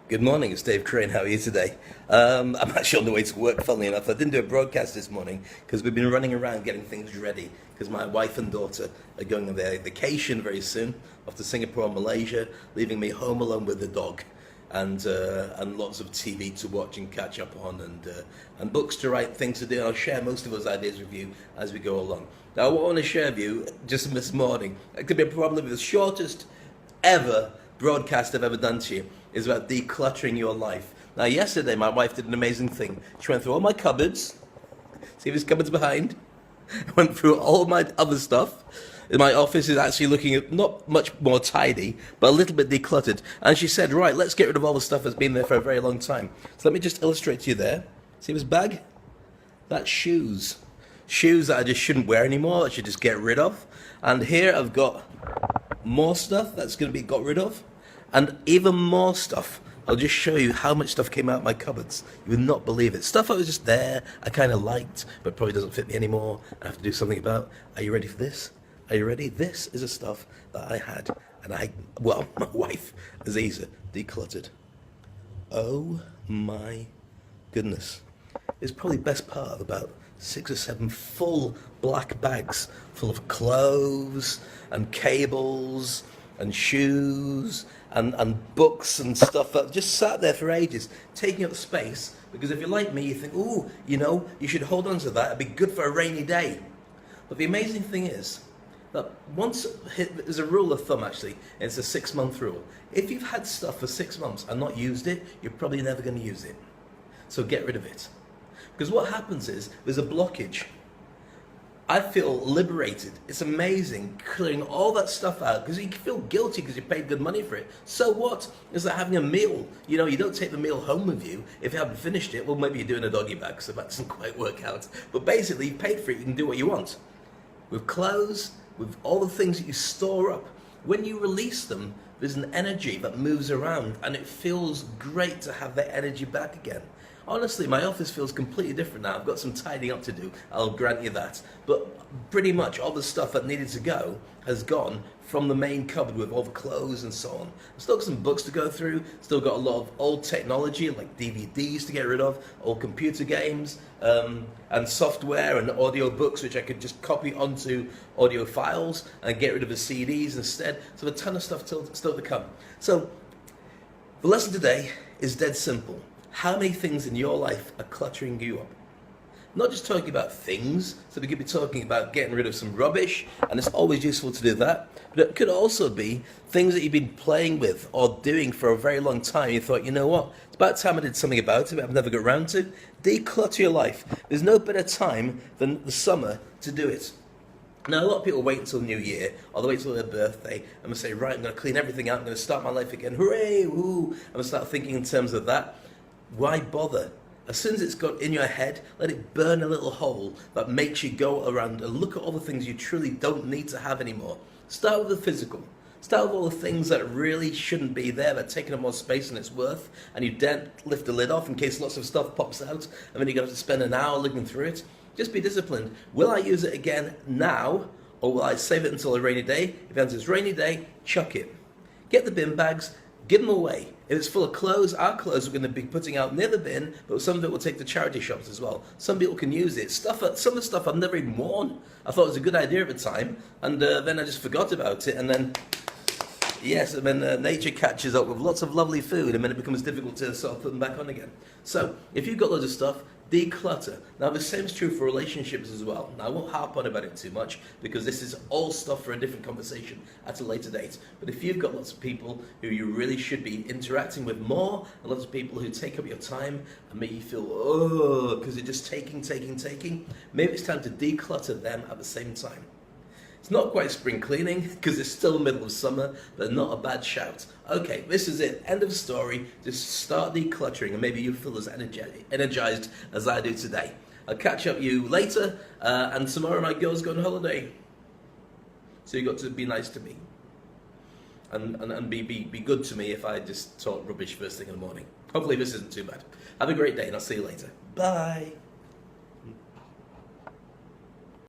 Good morning, it's Dave Crane. How are you today? I'm actually on the way to work, funnily enough. I didn't do a broadcast this morning because we've been running around getting things ready because my wife and daughter are going on their vacation very soon, off to Singapore and Malaysia, leaving me home alone with the dog and lots of TV to watch and catch up on and books to write, things to do. I'll share most of those ideas with you as we go along. Now, what I want to share with you just this morning, it could be probably the shortest ever broadcast I've ever done to you, is about decluttering your life. Now, yesterday my wife did an amazing thing. She went through all my cupboards. See if there's cupboards behind. Went through all my other stuff. My office is actually looking not much more tidy, but a little bit decluttered. And she said, right, let's get rid of all the stuff that's been there for a very long time. So let me just illustrate to you there. See this bag? That's shoes. Shoes that I just shouldn't wear anymore, I should just get rid of. And here I've got more stuff that's going to be got rid of, and even more stuff. I'll just show you how much stuff came out of my cupboards. You would not believe it. Stuff that was just there, I kind of liked, but probably doesn't fit me anymore. I have to do something about. Are you ready for this? Are you ready? This is the stuff that I had, and my wife, Aziza, decluttered. Oh my goodness. It's probably best part of about 6 or 7 full black bags full of clothes and cables and shoes and books and stuff that just sat there for ages, taking up space. Because if you're like me, you think, oh, you should hold on to that. It'd be good for a rainy day. But the amazing thing is that there's a rule of thumb actually, and it's a 6-month rule. If you've had stuff for 6 months and not used it, you're probably never going to use it. So get rid of it. Because what happens is, there's a blockage. I feel liberated. It's amazing clearing all that stuff out because you feel guilty because you paid good money for it. So what? It's like having a meal. You don't take the meal home with you if you haven't finished it. Well, maybe you're doing a doggy bag, so that doesn't quite work out. But basically, you paid for it, you can do what you want. With clothes, with all the things that you store up, when you release them, there's an energy that moves around and it feels great to have that energy back again. Honestly, my office feels completely different now. I've got some tidying up to do, I'll grant you that. But pretty much all the stuff that needed to go has gone from the main cupboard with all the clothes and so on. I've still got some books to go through, still got a lot of old technology like DVDs to get rid of, old computer games, and software and audio books which I could just copy onto audio files and get rid of the CDs instead. So a ton of stuff still to come. So the lesson today is dead simple. How many things in your life are cluttering you up? Not just talking about things, so we could be talking about getting rid of some rubbish, and it's always useful to do that, but it could also be things that you've been playing with or doing for a very long time. You thought, you know what, it's about time I did something about it, but I've never got around to. Declutter your life. There's no better time than the summer to do it. Now, a lot of people wait until New Year, or they wait until their birthday, and they say, right, I'm going to clean everything out, I'm going to start my life again, hooray, woo, I'm going to start thinking in terms of that. Why bother? As soon as it's got in your head, let it burn a little hole that makes you go around and look at all the things you truly don't need to have anymore. Start with the physical. Start with all the things that really shouldn't be there, that are taking up more space than it's worth, and you daren't lift the lid off in case lots of stuff pops out, and then you're going to have to spend an hour looking through it. Just be disciplined. Will I use it again now, or will I save it until a rainy day? If the answer is rainy day, chuck it. Get the bin bags, give them away. If it's full of clothes, our clothes we're going to be putting out near the bin, but some of it will take to charity shops as well. Some people can use it. Some of the stuff I've never even worn. I thought it was a good idea at the time, and then I just forgot about it, and then, nature catches up with lots of lovely food, and then it becomes difficult to sort of put them back on again. So, if you've got loads of stuff, declutter. Now, the same is true for relationships as well. Now, I won't harp on about it too much because this is all stuff for a different conversation at a later date. But if you've got lots of people who you really should be interacting with more, and lots of people who take up your time and make you feel, oh, because they're just taking, maybe it's time to declutter them at the same time. It's not quite spring cleaning because it's still the middle of summer, but not a bad shout. Okay, this is it. End of story. Just start decluttering and maybe you'll feel as energized as I do today. I'll catch up with you later, and tomorrow my girls go on holiday. So you've got to be nice to me. And be good to me if I just talk rubbish first thing in the morning. Hopefully this isn't too bad. Have a great day and I'll see you later. Bye.